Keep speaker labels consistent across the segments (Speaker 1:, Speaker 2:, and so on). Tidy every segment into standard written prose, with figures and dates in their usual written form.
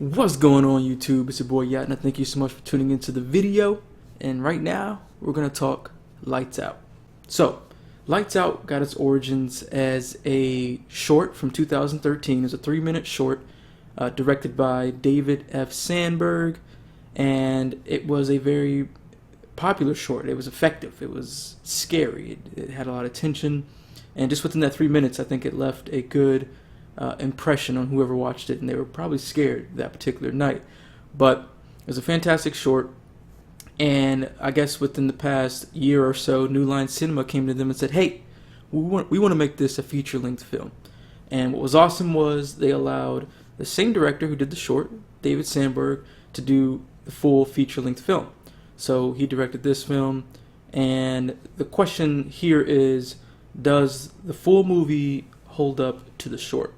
Speaker 1: What's going on, YouTube? It's your boy Yotna. Thank you so much for tuning into the video. And right now, we're going to talk Lights Out. So, Lights Out got its origins as a short from 2013. It's a 3-minute short directed by David F. Sandberg. And it was a very popular short. It was effective. It was scary. It had a lot of tension. And just within that 3 minutes, I think it left a good impression on whoever watched it, and they were probably scared that particular night. But it was a fantastic short, and I guess within the past year or so, New Line Cinema came to them and said, "Hey, we want to make this a feature-length film." And what was awesome was they allowed the same director who did the short, David Sandberg, to do the full feature-length film. So he directed this film, and the question here is, does the full movie hold up to the short?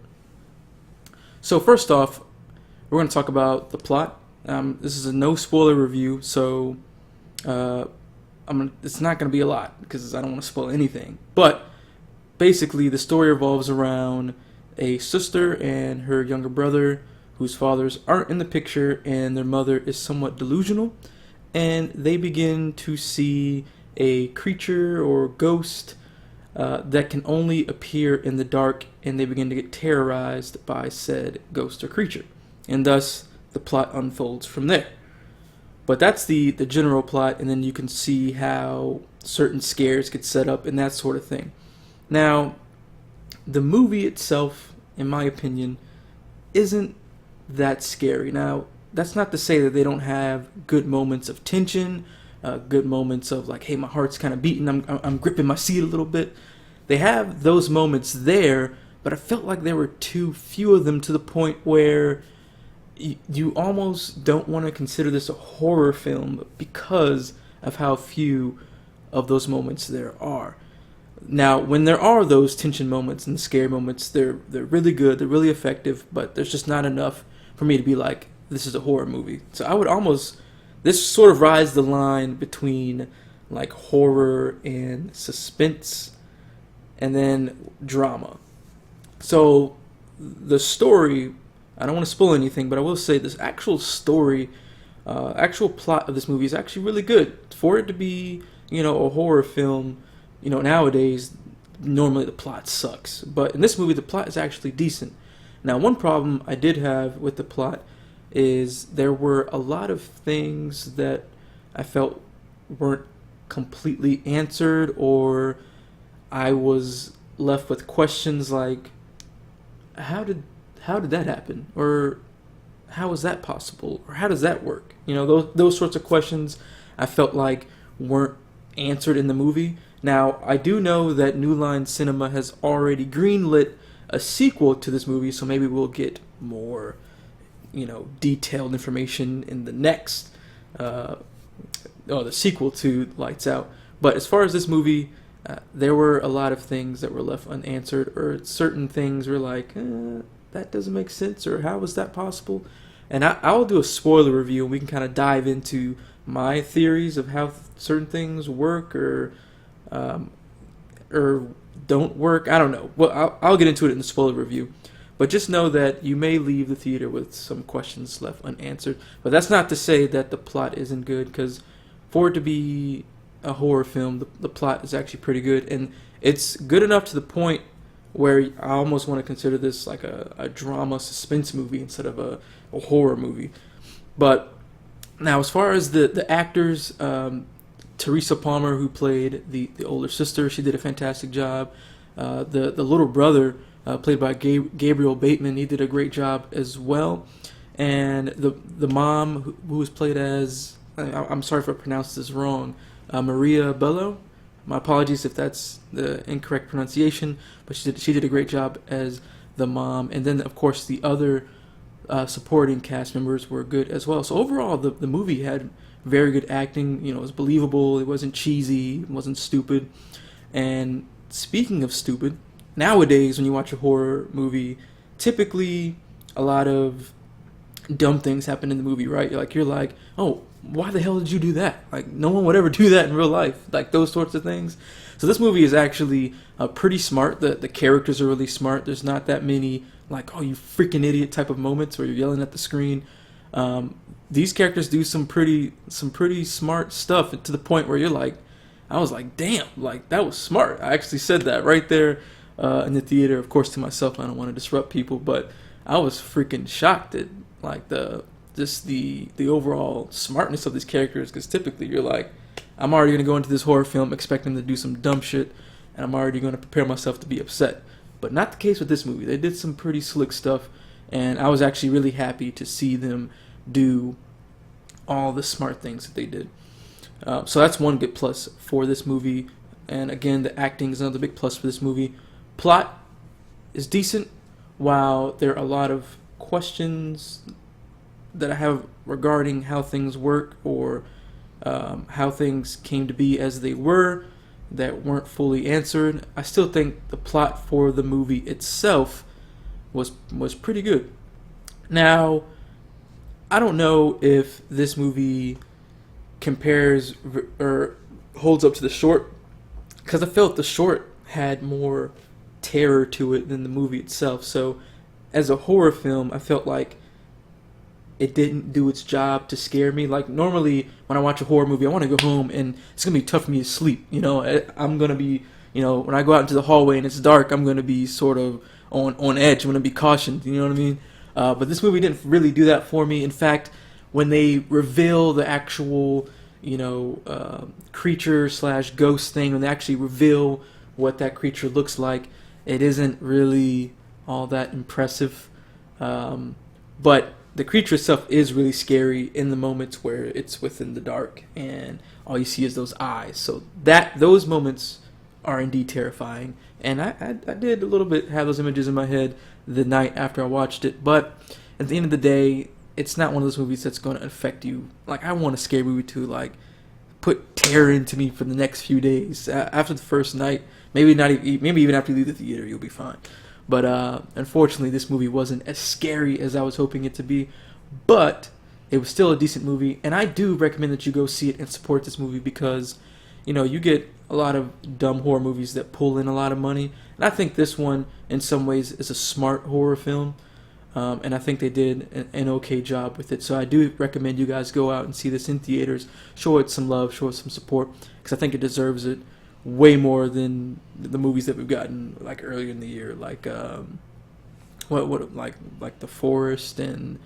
Speaker 1: So first off, we're going to talk about the plot. This is a no spoiler review, so it's not going to be a lot because I don't want to spoil anything. But basically, the story revolves around a sister and her younger brother whose fathers aren't in the picture, and their mother is somewhat delusional, and they begin to see a creature or ghost that can only appear in the dark, and they begin to get terrorized by said ghost or creature. And thus, the plot unfolds from there. But that's the general plot, and then you can see how certain scares get set up and that sort of thing. Now, the movie itself, in my opinion, isn't that scary. Now, that's not to say that they don't have good moments of tension, good moments of like, hey, my heart's kind of beating, I'm gripping my seat a little bit. They have those moments there, but I felt like there were too few of them to the point where you almost don't want to consider this a horror film because of how few of those moments there are. Now, when there are those tension moments and scary moments, they're really good, they're really effective, but there's just not enough for me to be like, this is a horror movie. So I would almost, this sort of rides the line between like horror and suspense and then drama. So the story, I don't want to spoil anything, but I will say this actual story, actual plot of this movie is actually really good. For it to be, a horror film, nowadays, normally the plot sucks. But in this movie, the plot is actually decent. Now, one problem I did have with the plot is there were a lot of things that I felt weren't completely answered, or I was left with questions like, how did that happen? Or how is that possible? Or how does that work? Those sorts of questions I felt like weren't answered in the movie. Now, I do know that New Line Cinema has already greenlit a sequel to this movie, so maybe we'll get more, detailed information in the next, the sequel to Lights Out. But as far as this movie, there were a lot of things that were left unanswered, or certain things were like, that doesn't make sense, or how is that possible? And I'll do a spoiler review, and we can kind of dive into my theories of how certain things work or don't work. I don't know. Well, I'll get into it in the spoiler review. But just know that you may leave the theater with some questions left unanswered. But that's not to say that the plot isn't good, because for it to be a horror film, the plot is actually pretty good, and it's good enough to the point where I almost want to consider this like a drama suspense movie instead of a horror movie. But now, as far as the actors, Teresa Palmer, who played the older sister, she did a fantastic job. The little brother, played by Gabriel Bateman, he did a great job as well. And the mom, who was played as, I'm sorry if I pronounced this wrong, Maria Bello. My apologies if that's the incorrect pronunciation, but she did a great job as the mom. And then, of course, the other supporting cast members were good as well. So overall, the movie had very good acting. It was believable. It wasn't cheesy. It wasn't stupid. And speaking of stupid, nowadays when you watch a horror movie, typically a lot of dumb things happen in the movie, right? You're like, oh, why the hell did you do that? Like, no one would ever do that in real life, like those sorts of things. So this movie is actually pretty smart. The characters are really smart. There's not that many like, oh, you freaking idiot type of moments where you're yelling at the screen. These characters do some pretty smart stuff to the point where you're like, I was like, damn, like that was smart. I actually said that right there in the theater, of course, to myself. I don't want to disrupt people, but I was freaking shocked at like the overall smartness of these characters, because typically you're like, I'm already going to go into this horror film expecting them to do some dumb shit, and I'm already going to prepare myself to be upset. But not the case with this movie. They did some pretty slick stuff, and I was actually really happy to see them do all the smart things that they did. So that's one good plus for this movie. And again, the acting is another big plus for this movie. Plot is decent, while there are a lot of questions that I have regarding how things work, or how things came to be as they were, that weren't fully answered. I still think the plot for the movie itself was pretty good. Now, I don't know if this movie compares or holds up to the short, because I felt the short had more terror to it than the movie itself. So as a horror film, I felt like it didn't do its job to scare me. Like, normally when I watch a horror movie, I want to go home and it's going to be tough for me to sleep. You know, I'm going to be, you know, when I go out into the hallway and it's dark, I'm going to be sort of on edge. I'm going to be cautioned, you know what I mean? But this movie didn't really do that for me. In fact, when they reveal the actual, you know, creature slash ghost thing, when they actually reveal what that creature looks like, it isn't really all that impressive. But the creature itself is really scary in the moments where it's within the dark and all you see is those eyes. So those moments are indeed terrifying. And I did a little bit have those images in my head the night after I watched it. But at the end of the day, it's not one of those movies that's going to affect you. Like, I want a scary movie to, like, put terror into me for the next few days. After the first night, maybe even after you leave the theater, you'll be fine. But unfortunately, this movie wasn't as scary as I was hoping it to be. But it was still a decent movie. And I do recommend that you go see it and support this movie, because, you know, you get a lot of dumb horror movies that pull in a lot of money. And I think this one, in some ways, is a smart horror film. And I think they did an okay job with it. So I do recommend you guys go out and see this in theaters. Show it some love, show it some support, because I think it deserves it way more than the movies that we've gotten like earlier in the year, like like The Forest and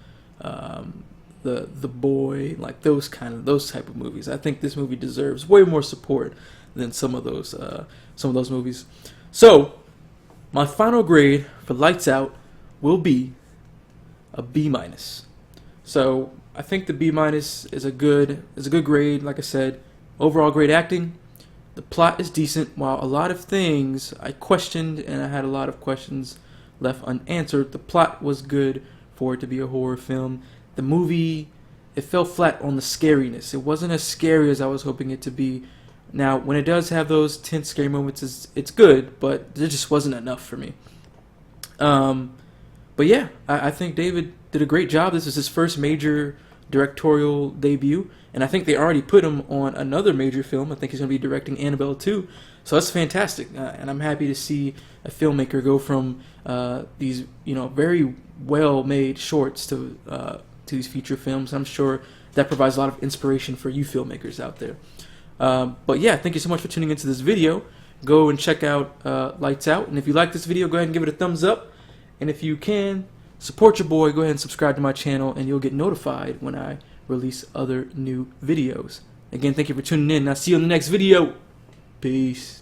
Speaker 1: the Boy, like those type of movies. I think this movie deserves way more support than some of those movies. So my final grade for Lights Out will be a B-. So I think the B- is a good grade. Like I said, overall great acting. The plot is decent. While a lot of things I questioned and I had a lot of questions left unanswered, the plot was good for it to be a horror film. The movie, it fell flat on the scariness. It wasn't as scary as I was hoping it to be. Now, when it does have those tense, scary moments, it's good, but it just wasn't enough for me. But yeah, I think David did a great job. This is his first major directorial debut, and I think they already put him on another major film. I think he's going to be directing Annabelle 2, so that's fantastic. And I'm happy to see a filmmaker go from these, you know, very well-made shorts to these feature films. I'm sure that provides a lot of inspiration for you filmmakers out there. But yeah, thank you so much for tuning into this video. Go and check out Lights Out, and if you like this video, go ahead and give it a thumbs up. And if you can, support your boy, go ahead and subscribe to my channel, and you'll get notified when I release other new videos. Again, thank you for tuning in, and I'll see you in the next video. Peace.